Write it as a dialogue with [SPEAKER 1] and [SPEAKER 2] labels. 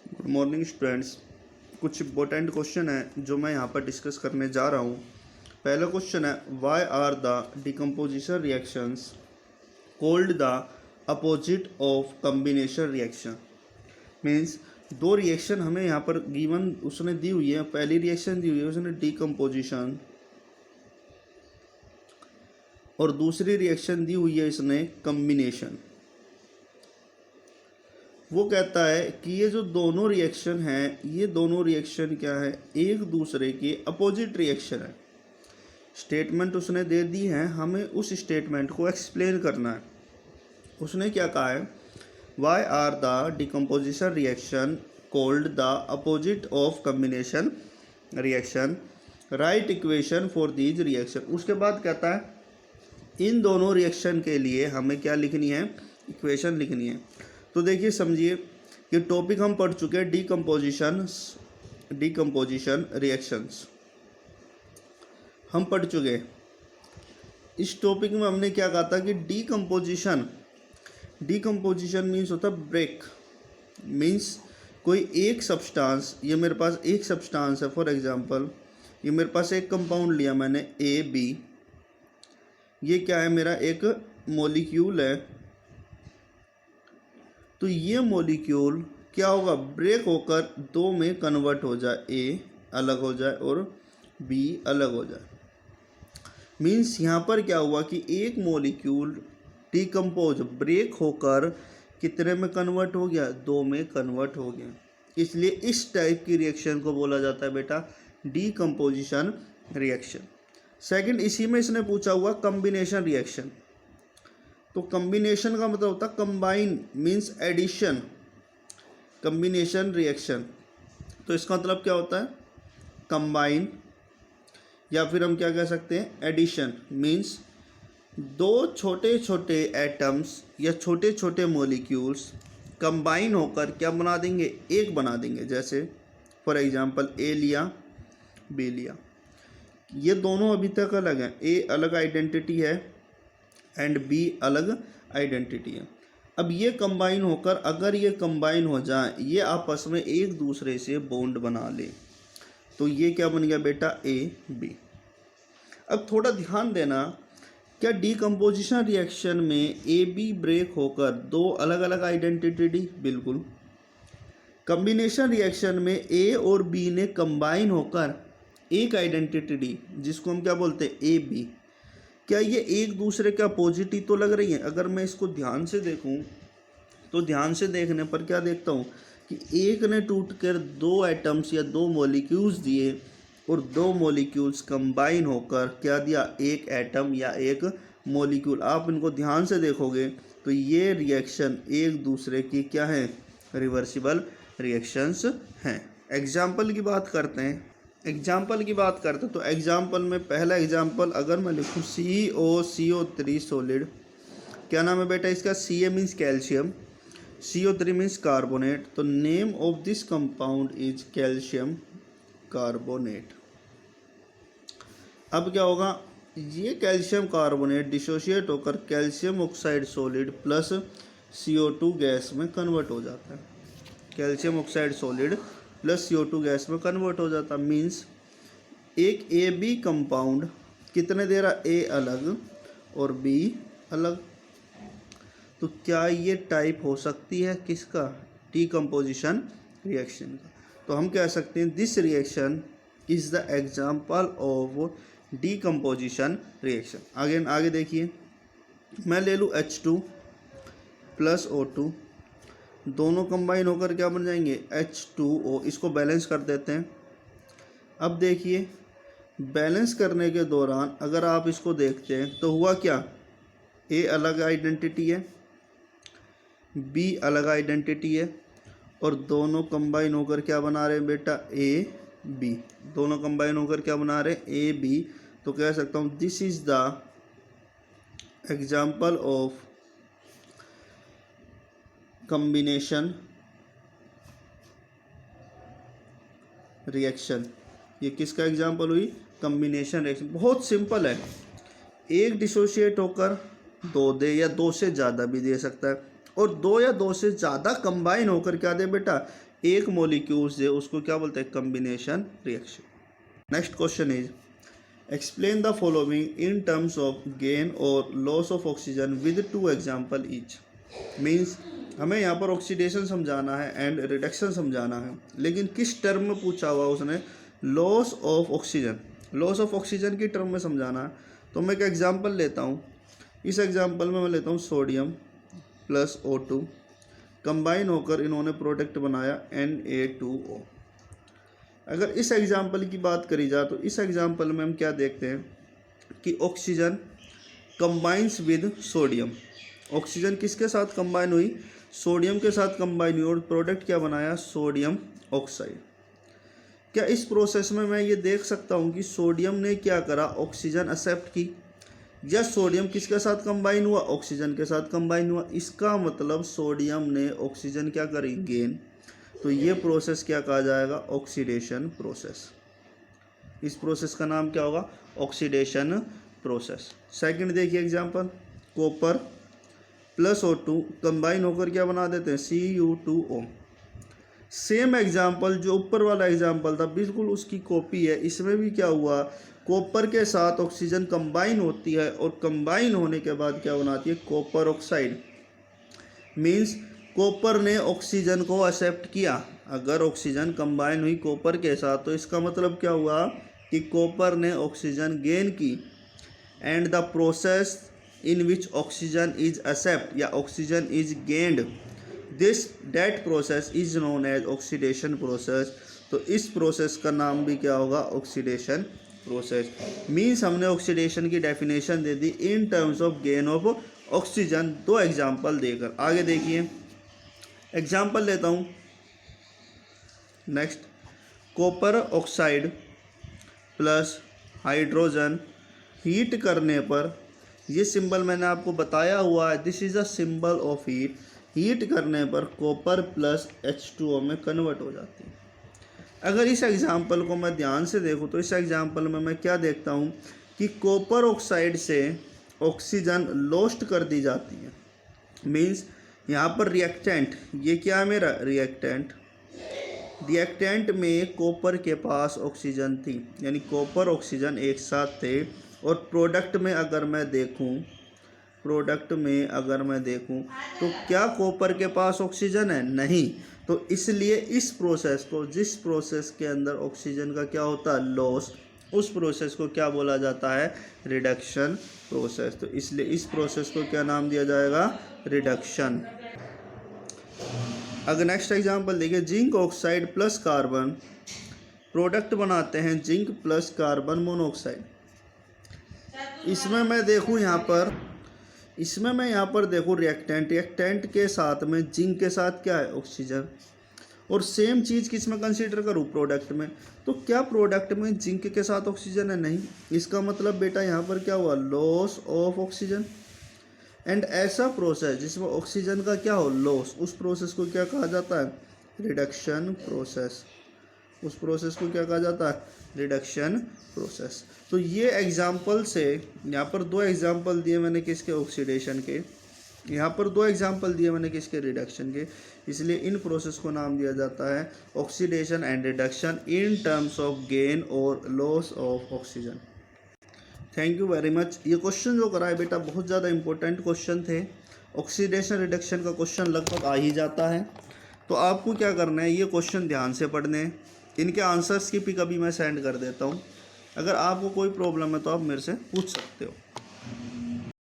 [SPEAKER 1] Good morning students. कुछ important question है जो मैं यहाँ पर डिस्कस करने जा रहा हूँ। पहला क्वेश्चन है, why are the decomposition reactions called the opposite of combination reaction. Means दो रिएक्शन हमें यहाँ पर गिवन उसने दी हुई है। पहली रिएक्शन दी हुई है उसने डिकम्पोजिशन, और दूसरी रिएक्शन दी हुई है इसने कम्बिनेशन। वो कहता है कि ये जो दोनों रिएक्शन हैं, ये दोनों रिएक्शन क्या है, एक दूसरे के अपोजिट रिएक्शन है। स्टेटमेंट उसने दे दी है, हमें उस स्टेटमेंट को एक्सप्लेन करना है। उसने क्या कहा है, why are the decomposition reaction called the opposite of combination reaction, right equation for these reaction. उसके बाद कहता है इन दोनों रिएक्शन के लिए हमें क्या लिखनी है, इक्वेशन लिखनी है। तो देखिए समझिए कि टॉपिक हम पढ़ चुके हैं डिकम्पोजिशन रिएक्शंस हम पढ़ चुके हैं। इस टॉपिक में हमने क्या कहा था कि डिकम्पोजिशन मीन्स होता है ब्रेक। मीन्स कोई एक सब्सटेंस, ये मेरे पास एक सब्सटेंस है, फॉर एग्जांपल ये मेरे पास एक कंपाउंड लिया मैंने ए बी, ये क्या है, मेरा एक मॉलिक्यूल है। तो ये मॉलिक्यूल क्या होगा, ब्रेक होकर दो में कन्वर्ट हो जाए, ए अलग हो जाए और बी अलग हो जाए। मीन्स यहाँ पर क्या हुआ कि एक मॉलिक्यूल डिकम्पोज ब्रेक होकर कितने में कन्वर्ट हो गया, दो में कन्वर्ट हो गया। इसलिए इस टाइप की रिएक्शन को बोला जाता है बेटा डिकम्पोजिशन रिएक्शन। सेकंड, इसी में इसने पूछा हुआ कम्बिनेशन रिएक्शन। तो कम्बिनेशन का मतलब होता है combine, means addition, combination reaction. तो इसका मतलब क्या होता है, कंबाइन, या फिर हम क्या कह सकते हैं, एडिशन। मीन्स दो छोटे छोटे एटम्स या छोटे छोटे मॉलिक्यूल्स कंबाइन होकर क्या बना देंगे, एक बना देंगे। जैसे फॉर एग्जांपल ए लिया, बी लिया, ये दोनों अभी तक अलग हैं, ए अलग आइडेंटिटी है एंड बी अलग आइडेंटिटी है। अब ये कंबाइन होकर, अगर ये कंबाइन हो जाए, ये आपस में एक दूसरे से बॉन्ड बना ले, तो ये क्या बन गया बेटा, ए बी। अब थोड़ा ध्यान देना, क्या डिकम्पोजिशन रिएक्शन में ए बी ब्रेक होकर दो अलग अलग आइडेंटिटी दी, बिल्कुल। कम्बिनेशन रिएक्शन में ए और बी ने कंबाइन होकर एक आइडेंटिटी दी, जिसको हम क्या बोलते हैं, ए बी। क्या ये एक दूसरे के अपोजिट ही तो लग रही है। अगर मैं इसको ध्यान से देखूं तो ध्यान से देखने पर क्या देखता हूं कि एक ने टूटकर दो एटम्स या दो मॉलिक्यूल्स दिए, और दो मॉलिक्यूल्स कंबाइन होकर क्या दिया, एक एटम या एक मॉलिक्यूल। आप इनको ध्यान से देखोगे तो ये रिएक्शन एक दूसरे की क्या है, रिवर्सिबल रिएक्शंस हैं। एग्जाम्पल की बात करते हैं। तो एग्जाम्पल में पहला एग्जाम्पल अगर मैं लिखूँ CO3 सॉलिड, क्या नाम है बेटा इसका, Ca means calcium, CO3 means carbonate. तो name of this compound is calcium carbonate. अब क्या होगा, ये कैल्शियम कार्बोनेट डिसोशिएट होकर calcium oxide solid plus CO2 gas में कन्वर्ट हो जाता है। Calcium oxide solid plus CO2 gas में कन्वर्ट हो जाता। मीन्स एक ए बी कंपाउंड कितने दे रहा, ए अलग और बी अलग। तो क्या ये टाइप हो सकती है किसका, डिकम्पोजिशन रिएक्शन का। तो हम कह सकते हैं this reaction is the example of decomposition reaction. आगे देखिए, मैं ले लूँ H2 प्लस O2, दोनों कंबाइन होकर क्या बन जाएंगे, H2O। इसको बैलेंस कर देते हैं। अब देखिए, बैलेंस करने के दौरान अगर आप इसको देखते हैं तो हुआ क्या, ए अलग आइडेंटिटी है, बी अलग आइडेंटिटी है, और दोनों कंबाइन होकर क्या बना रहे हैं बेटा, ए बी। दोनों कंबाइन होकर क्या बना रहे हैं, ए बी। तो कह सकता हूँ this is the example of combination reaction. ये किसका एग्जाम्पल हुई, कम्बिनेशन रिएक्शन। बहुत सिंपल है, एक डिसोशिएट होकर दो दे, या दो से ज़्यादा भी दे सकता है, और दो या दो से ज़्यादा कंबाइन होकर क्या दे बेटा, एक मॉलिक्यूल से, उसको क्या बोलते हैं, combination reaction. Next question is explain the following in terms of gain और loss of oxygen with 2 example each. Means हमें यहाँ पर ऑक्सीडेशन समझाना है एंड रिडक्शन समझाना है, लेकिन किस टर्म में पूछा हुआ उसने, loss of oxygen. Loss of oxygen की टर्म में समझाना है। तो मैं एक एग्जांपल लेता हूँ। इस एग्जांपल में मैं लेता हूँ सोडियम प्लस O2 कंबाइन होकर इन्होंने प्रोडक्ट बनाया Na2O। अगर इस एग्जांपल की बात करी जाए तो इस एग्जांपल में हम क्या देखते हैं कि oxygen combines with sodium. Oxygen किसके साथ कंबाइन हुई, सोडियम के साथ कंबाइन हुई और प्रोडक्ट क्या बनाया, सोडियम ऑक्साइड। क्या इस प्रोसेस में मैं ये देख सकता हूँ कि सोडियम ने क्या करा, ऑक्सीजन एक्सेप्ट की, या सोडियम किसके साथ कंबाइन हुआ, ऑक्सीजन के साथ कंबाइन हुआ। इसका मतलब सोडियम ने ऑक्सीजन क्या करी, गेन। तो ये प्रोसेस क्या कहा जाएगा, ऑक्सीडेशन प्रोसेस। इस प्रोसेस का नाम क्या होगा, ऑक्सीडेशन प्रोसेस। सेकंड देखिए example, copper plus O2 combine होकर क्या बना देते हैं, Cu2O। सेम एग्जाम्पल जो ऊपर वाला एग्जाम्पल था बिल्कुल उसकी कॉपी है। इसमें भी क्या हुआ, कॉपर के साथ ऑक्सीजन कंबाइन होती है और कंबाइन होने के बाद क्या बनाती है, कॉपर ऑक्साइड। मीन्स कॉपर ने ऑक्सीजन को एक्सेप्ट किया। अगर ऑक्सीजन कंबाइन हुई कॉपर के साथ तो इसका मतलब क्या हुआ कि कॉपर ने ऑक्सीजन गेन की। And the process in which oxygen is accept या oxygen is gained, that process is known as oxidation process. तो इस प्रोसेस का नाम भी क्या होगा, ऑक्सीडेशन प्रोसेस। मीन्स हमने ऑक्सीडेशन की डेफिनेशन दे दी in terms of gain of oxygen, 2 example देकर। आगे देखिए एग्जाम्पल लेता हूँ next, copper oxide plus hydrogen heat करने पर, ये सिंबल मैंने आपको बताया हुआ है, this is a symbol of heat. Heat करने पर कॉपर प्लस H2O में कन्वर्ट हो जाती है। अगर इस एग्जाम्पल को मैं ध्यान से देखूँ तो इस एग्जाम्पल में मैं क्या देखता हूँ कि कॉपर ऑक्साइड से ऑक्सीजन लॉस्ट कर दी जाती है। मीन्स यहाँ पर रिएक्टेंट, ये क्या है मेरा रिएक्टेंट, रिएक्टेंट में कॉपर के पास ऑक्सीजन थी, यानी कॉपर ऑक्सीजन एक साथ थे। और प्रोडक्ट में अगर मैं देखूं तो क्या कॉपर के पास ऑक्सीजन है, नहीं। तो इसलिए इस प्रोसेस को, जिस प्रोसेस के अंदर ऑक्सीजन का क्या होता है, लॉस, उस प्रोसेस को क्या बोला जाता है, रिडक्शन प्रोसेस। तो इसलिए इस प्रोसेस को क्या नाम दिया जाएगा, रिडक्शन। अगर नेक्स्ट एग्जांपल देखिए, zinc oxide plus carbon product बनाते हैं जिंक प्लस कार्बन मोनोऑक्साइड। इसमें मैं यहाँ पर देखूँ रिएक्टेंट के साथ में जिंक के साथ क्या है, ऑक्सीजन। और सेम चीज़ किस में कंसीडर करूँ, प्रोडक्ट में। तो क्या प्रोडक्ट में जिंक के साथ ऑक्सीजन है, नहीं। इसका मतलब बेटा यहाँ पर क्या हुआ, लॉस ऑफ ऑक्सीजन। एंड ऐसा प्रोसेस जिसमें ऑक्सीजन का क्या हो, लॉस, उस प्रोसेस को क्या कहा जाता है, रिडक्शन प्रोसेस। उस प्रोसेस को क्या कहा जाता है, रिडक्शन प्रोसेस। तो ये एग्जाम्पल से, यहाँ पर 2 एग्जाम्पल दिए मैंने किसके, ऑक्सीडेशन के, यहाँ पर 2 एग्जाम्पल दिए मैंने किसके, रिडक्शन के। इसलिए इन प्रोसेस को नाम दिया जाता है oxidation and reduction in terms of gain और loss of oxygen. Thank you very much. ये क्वेश्चन जो करा है बेटा बहुत ज़्यादा इंपॉर्टेंट क्वेश्चन थे। ऑक्सीडेशन रिडक्शन का क्वेश्चन लगभग आ ही जाता है। तो आपको क्या करना है, ये क्वेश्चन ध्यान से पढ़ने हैं। इनके आंसर्स की पिक अभी मैं सेंड कर देता हूँ। अगर आपको कोई प्रॉब्लम है तो आप मेरे से पूछ सकते हो।